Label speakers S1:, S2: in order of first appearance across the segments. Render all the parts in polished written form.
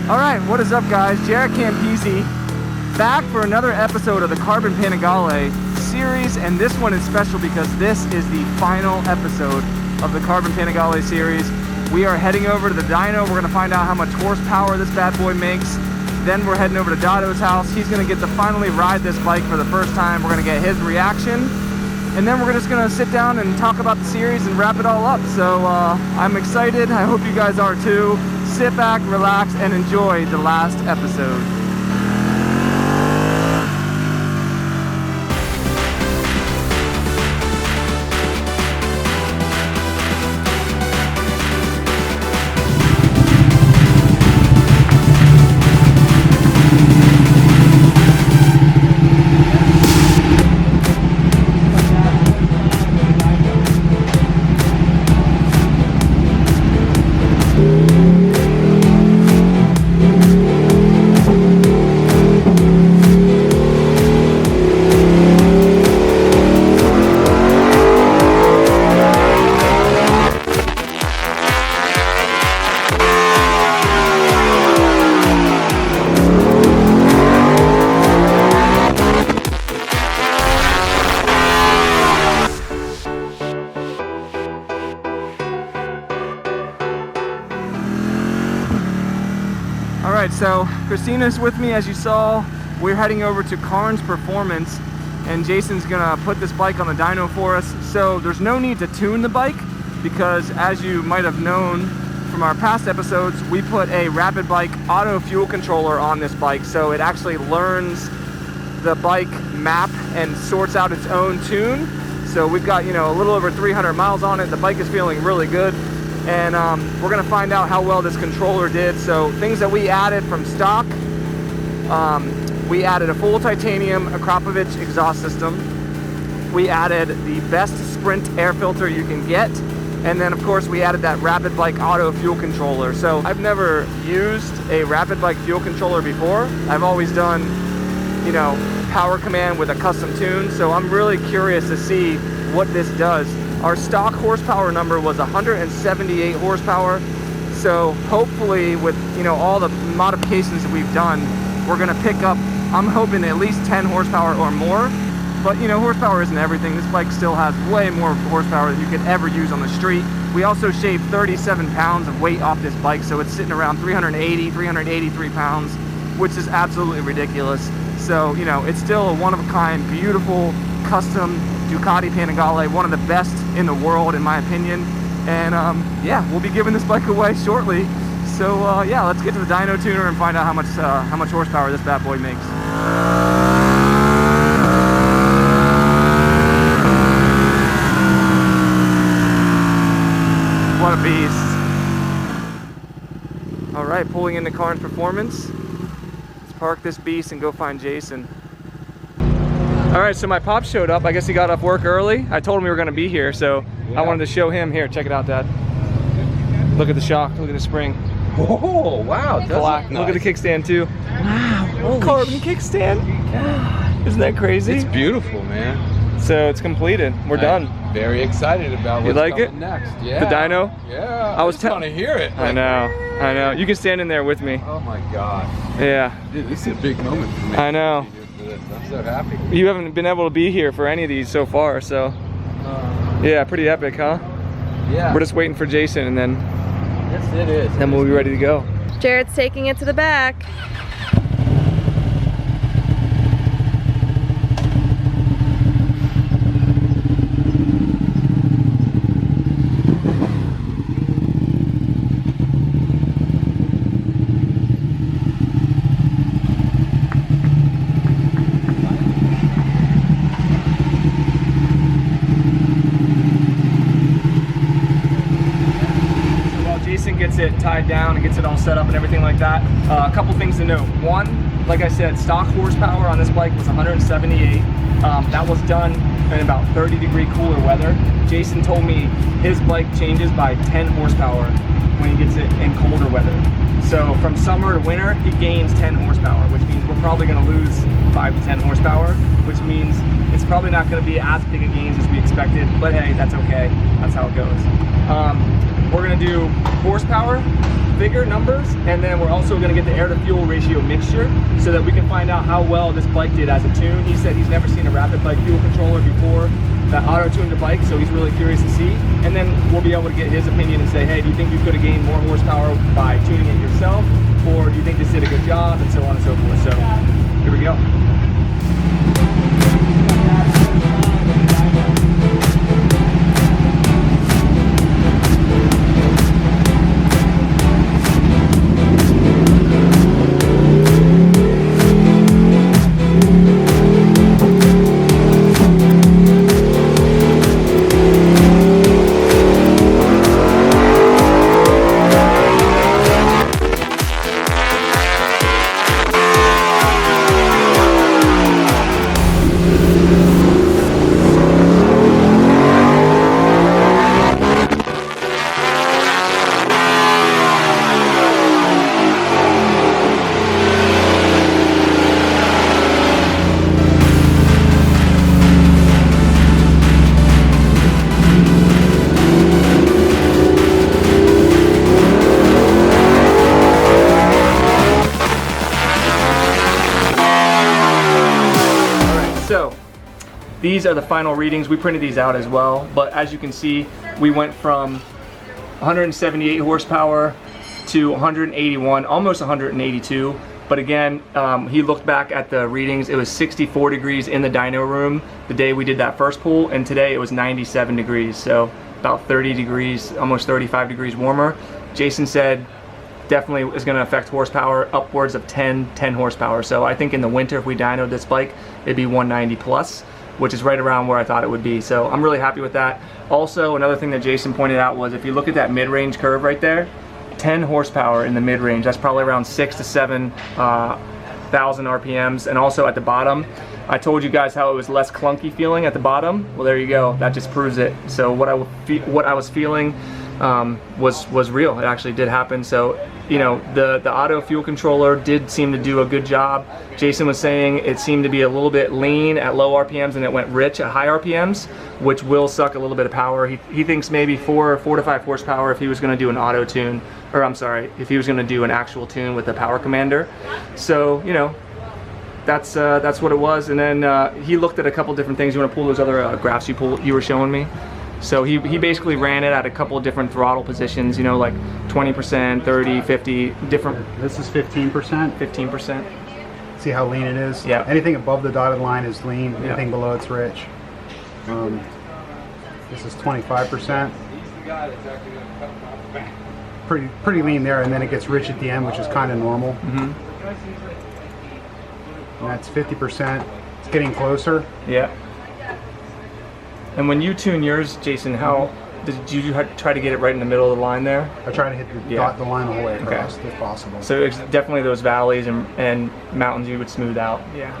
S1: Alright, what is up guys? JaretCampisi back for another episode of the Carbon Panigale series, and this one is special because this is the final episode of the Carbon Panigale series. We are heading over to the dyno. We're going to find out how much horsepower this bad boy makes. Then we're heading over to Dado's house. He's going to get to finally ride this bike for the first time. We're going to get his reaction. And then we're just going to sit down and talk about the series and wrap it all up. So I'm excited. I hope you guys are too. Sit back, relax, and enjoy the last episode. Alright, so Christina's with me. As you saw, we're heading over to Carnes Performance, and Jason's gonna put this bike on the dyno for us. So there's no need to tune the bike because, as you might have known from our past episodes, we put a Rapid Bike auto fuel controller on this bike, so it actually learns the bike map and sorts out its own tune. So we've got, you know, a little over 300 miles on it. The bike is feeling really good. And we're gonna find out how well this controller did. So things that we added from stock, we added a full titanium Akrapovic exhaust system. We added the best Sprint air filter you can get. And then of course we added that Rapid Bike auto fuel controller. So I've never used a Rapid Bike fuel controller before. I've always done, you know, power command with a custom tune. So I'm really curious to see what this does. Our stock horsepower number was 178 horsepower. So hopefully with, you know, all the modifications that we've done, we're gonna pick up, I'm hoping at least 10 horsepower or more. But you know, horsepower isn't everything. This bike still has way more horsepower than you could ever use on the street. We also shaved 37 pounds of weight off this bike, so it's sitting around 383 pounds, which is absolutely ridiculous. So, you know, it's still a one-of-a-kind, beautiful, custom Ducati Panigale, one of the best in the world in my opinion. And yeah, we'll be giving this bike away shortly. So yeah, let's get to the dyno tuner and find out how much horsepower this bad boy makes. What a beast. All right, pulling into Carnes Performance. Let's park this beast and go find Jason. All right, so my pop showed up. I guess he got off work early. I told him we were gonna be here, so yeah. I wanted to show him. Here, check it out, Dad. Look at the shock, look at the spring.
S2: Oh, wow, that's
S1: black.
S2: nice.
S1: Look at the kickstand too.
S2: Wow,
S1: carbon kickstand. Isn't that crazy?
S2: It's beautiful, man.
S1: So it's completed. We're done.
S2: Very excited about what's coming next. Yeah.
S1: The dyno?
S2: Yeah. I was trying to hear it.
S1: I know. You can stand in there with me.
S2: Oh my God.
S1: Yeah.
S2: Dude, this is a big moment for me.
S1: I know.
S2: I'm so happy.
S1: You haven't been able to be here for any of these so far, so yeah, pretty epic, huh?
S2: Yeah.
S1: We're just waiting for Jason, and then
S2: yes, it is.
S1: Then we'll be ready to go.
S3: Jaret's taking it to the back.
S1: Gets it tied down and gets it all set up and everything like that. A couple things to note. One, like I said, stock horsepower on this bike was 178. That was done in about 30-degree cooler weather. Jason told me his bike changes by 10 horsepower when he gets it in colder weather. So from summer to winter, he gains 10 horsepower, which means we're probably going to lose 5 to 10 horsepower, which means it's probably not going to be as big a gains as we expected, but hey, that's okay. That's how it goes. We're going to do horsepower, vigor numbers, and then we're also going to get the air to fuel ratio mixture so that we can find out how well this bike did as a tune. He said he's never seen a rapid bike fuel controller before that auto-tuned a bike, so he's really curious to see. And then we'll be able to get his opinion and say, hey, do you think you could have gained more horsepower by tuning it yourself, or do you think this did a good job, and so on and so forth. So here we go. So these are the final readings. We printed these out as well, but as you can see, we went from 178 horsepower to 181, almost 182. But again, he looked back at the readings. It was 64 degrees in the dyno room the day we did that first pull, and today it was 97 degrees. So about 30 degrees, almost 35 degrees warmer. Jason said definitely is going to affect horsepower, upwards of 10 horsepower. So I think in the winter, if we dynoed this bike, it'd be 190 plus, which is right around where I thought it would be. So I'm really happy with that. Also, another thing that Jason pointed out was if you look at that mid-range curve right there, 10 horsepower in the mid-range. That's probably around 6,000 to 7,000 RPMs. And also at the bottom, I told you guys how it was less clunky feeling at the bottom. Well, there you go. That just proves it. So what I was feeling was real. It actually did happen. So, you know, the auto fuel controller did seem to do a good job. Jason was saying it seemed to be a little bit lean at low RPMs and it went rich at high RPMs, which will suck a little bit of power. He thinks maybe 4 to 5 horsepower if he was going to do an auto tune, or I'm sorry, if he was going to do an actual tune with the power commander. So, you know, that's what it was. And then he looked at a couple different things. You want to pull those other graphs you were showing me? So he basically ran it at a couple of different throttle positions, you know, like 20%, 30, 50, different.
S4: This is 15%.
S1: 15%.
S4: See how lean it is?
S1: Yeah.
S4: Anything above the dotted line is lean.
S1: Yeah.
S4: Anything below it's rich. This is 25%. Pretty lean there, and then it gets rich at the end, which is kind of normal.
S1: Mm-hmm.
S4: And that's 50%. It's getting closer.
S1: Yeah. And when you tune yours, Jason, how did you try to get it right in the middle of the line there?
S4: I try to hit the line the whole way across if possible.
S1: So it's definitely those valleys and mountains you would smooth out. Yeah.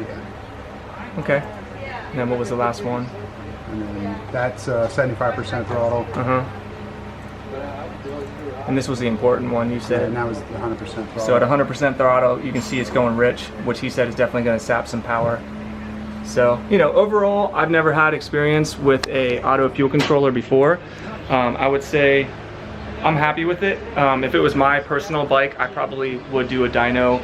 S1: Okay. And then what was the last one?
S4: And then that's 75% throttle.
S1: And this was the important one you said.
S4: And that was 100% throttle.
S1: So at 100% throttle, you can see it's going rich, which he said is definitely going to sap some power. So, you know, overall, I've never had experience with a auto fuel controller before. I would say I'm happy with it. If it was my personal bike, I probably would do a dyno,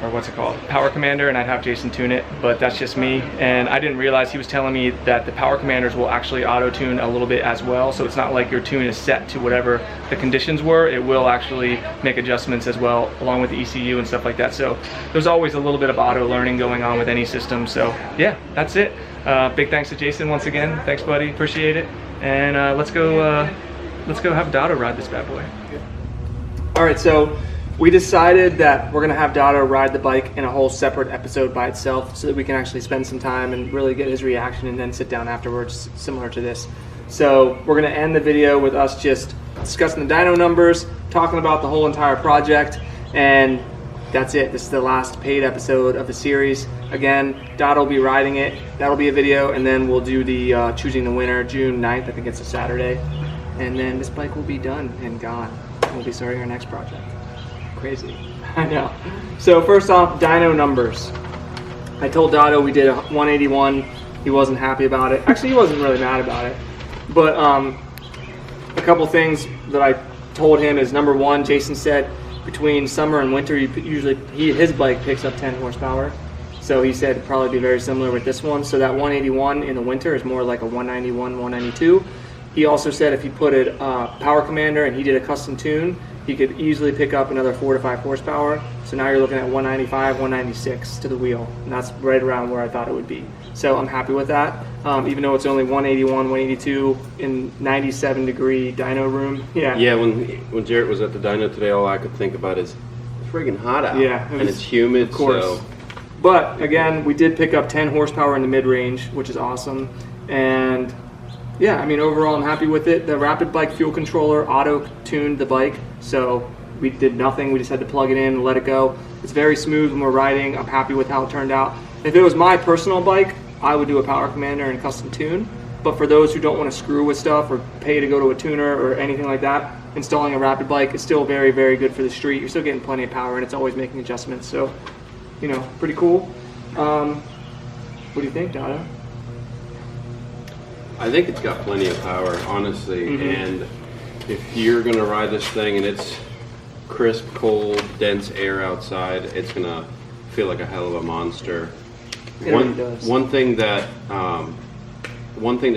S1: or what's it called, power commander, and I'd have Jason tune it, but that's just me. And I didn't realize he was telling me that the power commanders will actually auto tune a little bit as well. So it's not like your tune is set to whatever the conditions were. It will actually make adjustments as well, along with the ECU and stuff like that. So there's always a little bit of auto learning going on with any system. So yeah, that's it. Big thanks to Jason once again. Thanks, buddy. Appreciate it. And let's go have Dotto ride this bad boy. All right, so we decided that we're gonna have Dotto ride the bike in a whole separate episode by itself so that we can actually spend some time and really get his reaction and then sit down afterwards, similar to this. So we're gonna end the video with us just discussing the dyno numbers, talking about the whole entire project, and that's it. This is the last paid episode of the series. Again, Dotto will be riding it. That'll be a video, and then we'll do the choosing the winner June 9th, I think it's a Saturday. And then this bike will be done and gone. We'll be starting our next project. Crazy. I know. So first off, dyno numbers. I told Dotto we did a 181. He wasn't happy about it. Actually, he wasn't really mad about it. But a couple things that I told him is number one, Jason said between summer and winter, his bike picks up 10 horsepower. So he said it'd probably be very similar with this one. So that 181 in the winter is more like a 191, 192. He also said if he put a power commander and he did a custom tune, he could easily pick up another 4 to 5 horsepower. So now you're looking at 195, 196 to the wheel. And that's right around where I thought it would be. So I'm happy with that. Even though it's only 181, 182 in 97 degree dyno room. Yeah.
S5: Yeah, when Jaret was at the dyno today, all I could think about is it's friggin' hot out.
S1: Yeah.
S5: And it's humid,
S1: of course.
S5: so.
S1: But again, we did pick up 10 horsepower in the mid-range, which is awesome. And yeah, I mean, overall, I'm happy with it. The Rapid Bike fuel controller auto-tuned the bike, so we did nothing. We just had to plug it in and let it go. It's very smooth when we're riding. I'm happy with how it turned out. If it was my personal bike, I would do a power commander and custom tune. But for those who don't want to screw with stuff or pay to go to a tuner or anything like that, installing a Rapid Bike is still very, very good for the street. You're still getting plenty of power, and it's always making adjustments. So, you know, pretty cool. What do you think, Dada?
S5: I think it's got plenty of power, honestly. And if you're gonna ride this thing and it's crisp, cold, dense air outside, it's gonna feel like a hell of a monster.
S1: It really does.
S5: One thing that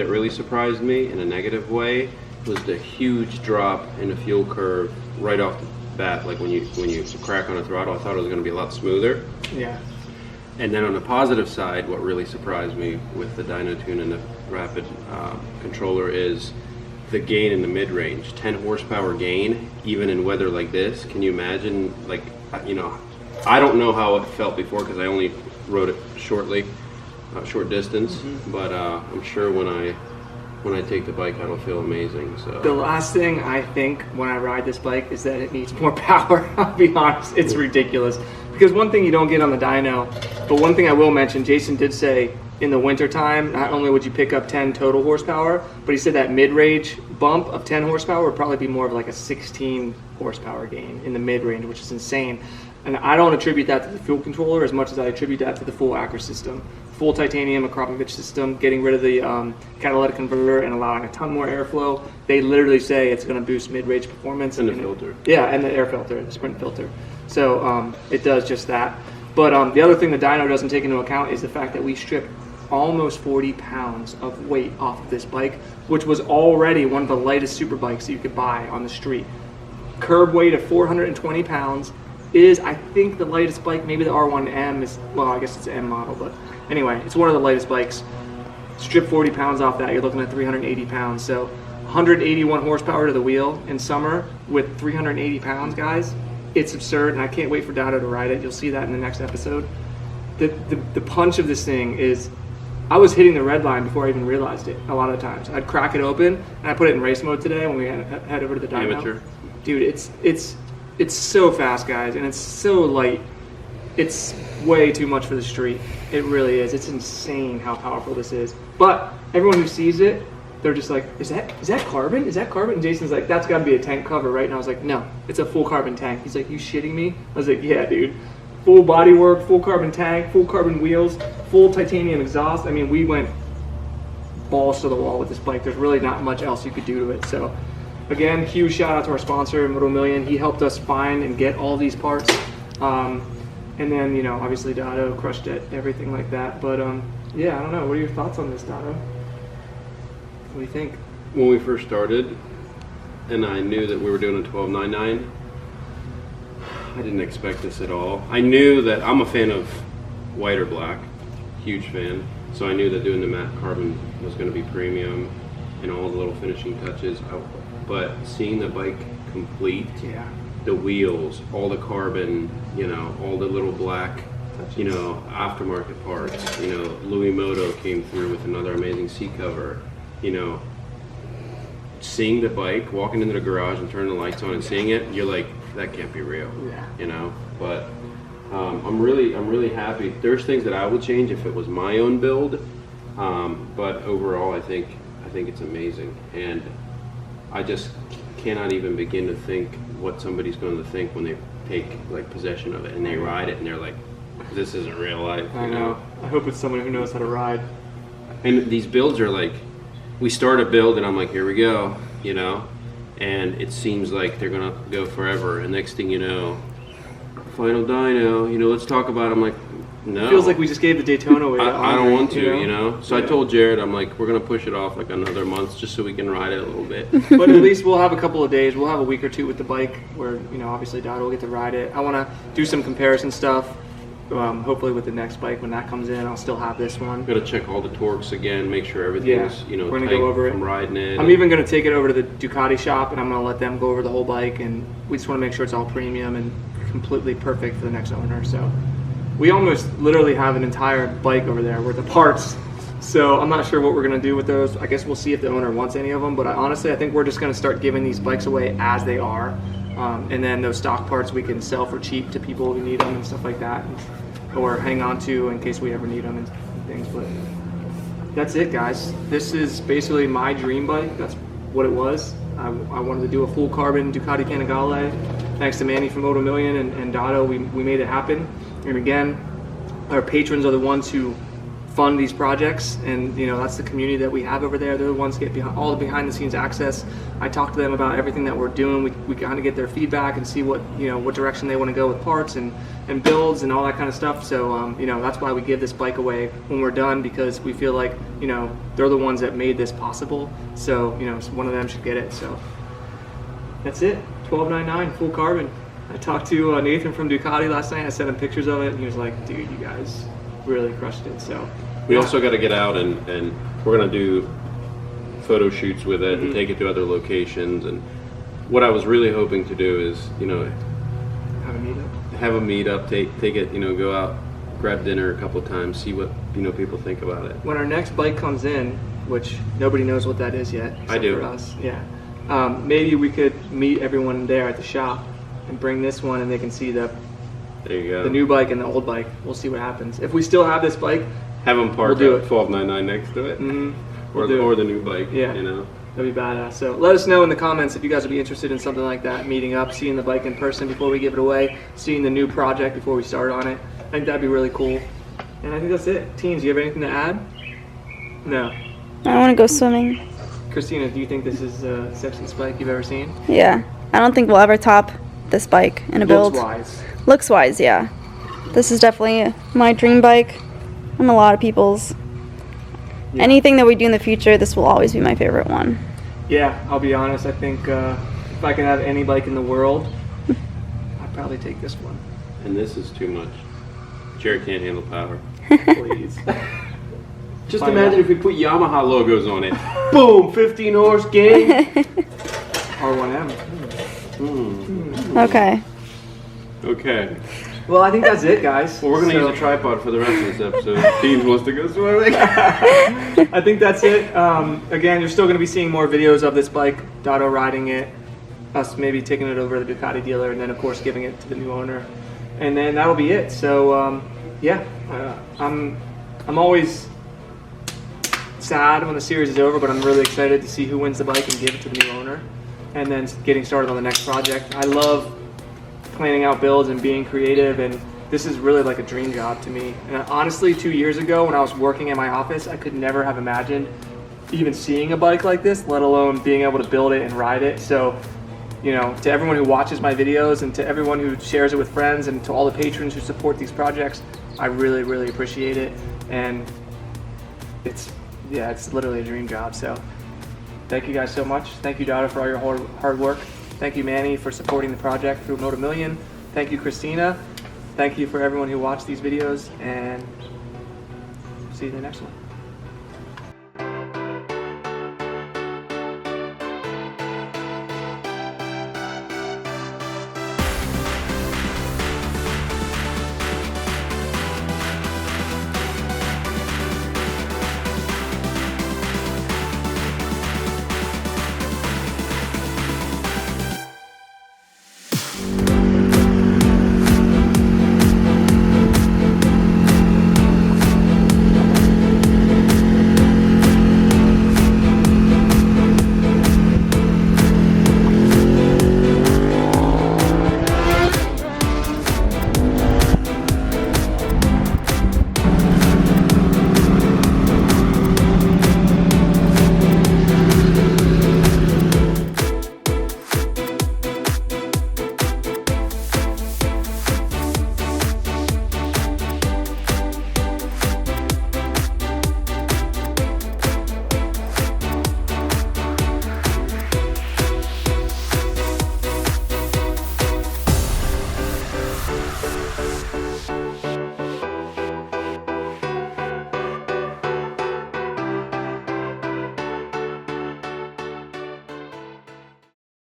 S5: really surprised me in a negative way was the huge drop in the fuel curve right off the bat. Like when you crack on a throttle, I thought it was gonna be a lot smoother.
S1: Yeah.
S5: And then on the positive side, what really surprised me with the Dyno Tune and the Rapid controller is the gain in the mid-range. 10 horsepower gain, even in weather like this. Can you imagine, like, you know, I don't know how it felt before because I only rode it short distance, but I'm sure when I take the bike, it'll feel amazing. So
S1: the last thing I think when I ride this bike is that it needs more power. I'll be honest, it's ridiculous. Because one thing you don't get on the dyno, but one thing I will mention, Jason did say in the winter time, not only would you pick up 10 total horsepower, but he said that mid-range bump of 10 horsepower would probably be more of like a 16 horsepower gain in the mid-range, which is insane. And I don't attribute that to the fuel controller as much as I attribute that to the full Acra system. Full titanium Akrapovic system, getting rid of the catalytic converter and allowing a ton more airflow. They literally say it's going to boost mid-range performance.
S5: And the filter.
S1: Yeah, and the air filter, the sprint filter. So it does just that. But the other thing the dyno doesn't take into account is the fact that we stripped almost 40 pounds of weight off of this bike, which was already one of the lightest super bikes that you could buy on the street. Curb weight of 420 pounds is, I think, the lightest bike. Maybe the R1M is, well, I guess it's an M model, but anyway, it's one of the lightest bikes. Strip 40 pounds off that, you're looking at 380 pounds. So 181 horsepower to the wheel in summer with 380 pounds, guys. It's absurd, and I can't wait for Dado to ride it. You'll see that in the next episode. The punch of this thing is, I was hitting the red line before I even realized it a lot of times. I'd crack it open, and I put it in race mode today when we head over to the dyno.
S5: Amateur.
S1: Dude, it's so fast, guys, and it's so light. It's way too much for the street. It really is. It's insane how powerful this is. But everyone who sees it, they're just like, is that carbon? Is that carbon? And Jason's like, that's got to be a tank cover, right? And I was like, no, it's a full carbon tank. He's like, you shitting me? I was like, yeah, dude. Full body work, full carbon tank, full carbon wheels, full titanium exhaust. I mean, we went balls to the wall with this bike. There's really not much else you could do to it. So again, huge shout out to our sponsor, Moto Million. He helped us find and get all these parts. And then, you know, obviously Dado crushed it, everything like that. But yeah, I don't know. What are your thoughts on this, Dado? What do you think?
S5: When we first started, and I knew that we were doing a 1299, I didn't expect this at all. I knew that I'm a fan of white or black, huge fan. So I knew that doing the matte carbon was going to be premium and all the little finishing touches. But seeing the bike complete,
S1: Yeah.
S5: the wheels, all the carbon, you know, all the little black, you know, aftermarket parts. You know, Louis Moto came through with another amazing seat cover. You know, seeing the bike, walking into the garage and turning the lights on and seeing it, you're like, that can't be real.
S1: Yeah.
S5: You know, but I'm really happy. There's things that I would change if it was my own build, but overall, I think it's amazing, and I just cannot even begin to think what somebody's going to think when they take like possession of it and they ride it and they're like, this isn't real life.
S1: I know. I hope it's someone who knows how to ride.
S5: And these builds are like, we start a build and I'm like, here we go, you know, and it seems like they're gonna go forever. And next thing you know, final dyno, you know, let's talk about it. I'm like, no.
S1: Feels like we just gave the Daytona away.
S5: I don't want to,
S1: you know?
S5: you know? So I told Jared, I'm like, we're gonna push it off like another month just so we can ride it a little bit.
S1: But at least we'll have a couple of days. We'll have a week or two with the bike where, you know, obviously Dotto will get to ride it. I want to do some comparison stuff. Hopefully with the next bike when that comes in, I'll still have this one.
S5: Gotta check all the torques again, make sure everything's, you know,
S1: we're gonna
S5: tight
S1: go over
S5: from
S1: it.
S5: riding it.
S1: I'm even gonna take it over to the Ducati shop and I'm gonna let them go over the whole bike, and we just want to make sure it's all premium and completely perfect for the next owner. So we almost literally have an entire bike over there worth of parts. So I'm not sure what we're gonna do with those. I guess we'll see if the owner wants any of them. But honestly, I think we're just gonna start giving these bikes away as they are, and then those stock parts we can sell for cheap to people who need them and stuff like that, or hang on to in case we ever need them and things. But that's it, guys. This is basically my dream bike. That's what it was. I wanted to do a full carbon Ducati Panigale. Thanks to Manny from Moto Million and Dotto, we made it happen. And again, our patrons are the ones who fund these projects, and you know, that's the community that we have over there. They're the ones who get all the behind the scenes access. I talk to them about everything that we're doing. We kind of get their feedback and see what, you know, what direction they want to go with parts and builds and all that kind of stuff. So you know, that's why we give this bike away when we're done, because we feel like, you know, they're the ones that made this possible. So you know, one of them should get it. So that's it. 1299 full carbon. I talked to Nathan from Ducati last night. I sent him pictures of it, and he was like, "Dude, you guys really crushed it." So
S5: we also got to get out and we're gonna do photo shoots with it and take it to other locations. And what I was really hoping to do is, you know, have a meetup, take it, you know, go out, grab dinner a couple of times, see what, you know, people think about it.
S1: When our next bike comes in, which nobody knows what that is yet,
S5: I do.
S1: for us, yeah. Maybe we could meet everyone there at the shop and bring this one, and they can see the
S5: There you go.
S1: the new bike and the old bike. We'll see what happens. If we still have this bike,
S5: have them park
S1: we'll do
S5: at
S1: it.
S5: 1299 next to it, or the new bike.
S1: Yeah.
S5: You know.
S1: That'd be badass. So let us know in the comments if you guys would be interested in something like that, meeting up, seeing the bike in person before we give it away, seeing the new project before we start on it. I think that'd be really cool. And I think that's it. Teens, do you have anything to add? No.
S3: I want to go swimming.
S1: Christina, do you think this is the sexiest bike you've ever seen?
S3: Yeah. I don't think we'll ever top this bike in a build.
S1: Looks-wise.
S3: Looks-wise, yeah. This is definitely my dream bike and a lot of people's.
S1: Yeah.
S3: Anything that we do in the future, this will always be my favorite one.
S1: Yeah, I'll be honest. I think if I could have any bike in the world, I'd probably take this one.
S5: And this is too much. Jaret can't handle power.
S1: Please.
S5: Just imagine if we put Yamaha logos on it. Boom, 15 horse game.
S1: R1M.
S3: Okay.
S5: Okay.
S1: Well, I think that's it, guys.
S5: Well, we're gonna use a tripod for the rest of this episode. Teens wants to go swimming.
S1: I think that's it. Again, you're still going to be seeing more videos of this bike, Dotto riding it, us maybe taking it over to the Ducati dealer, and then of course giving it to the new owner, and then that'll be it. So yeah, I'm always sad when the series is over, but I'm really excited to see who wins the bike and give it to the new owner, and then getting started on the next project. I love planning out builds and being creative, and this is really like a dream job to me. And honestly, 2 years ago when I was working in my office, I could never have imagined even seeing a bike like this, let alone being able to build it and ride it. So, you know, to everyone who watches my videos and to everyone who shares it with friends and to all the patrons who support these projects, I really, really appreciate it. And it's literally a dream job. So thank you guys so much. Thank you, Dotto, for all your hard work. Thank you, Manny, for supporting the project through Moto Million. Thank you, Christina. Thank you for everyone who watched these videos, and see you in the next one.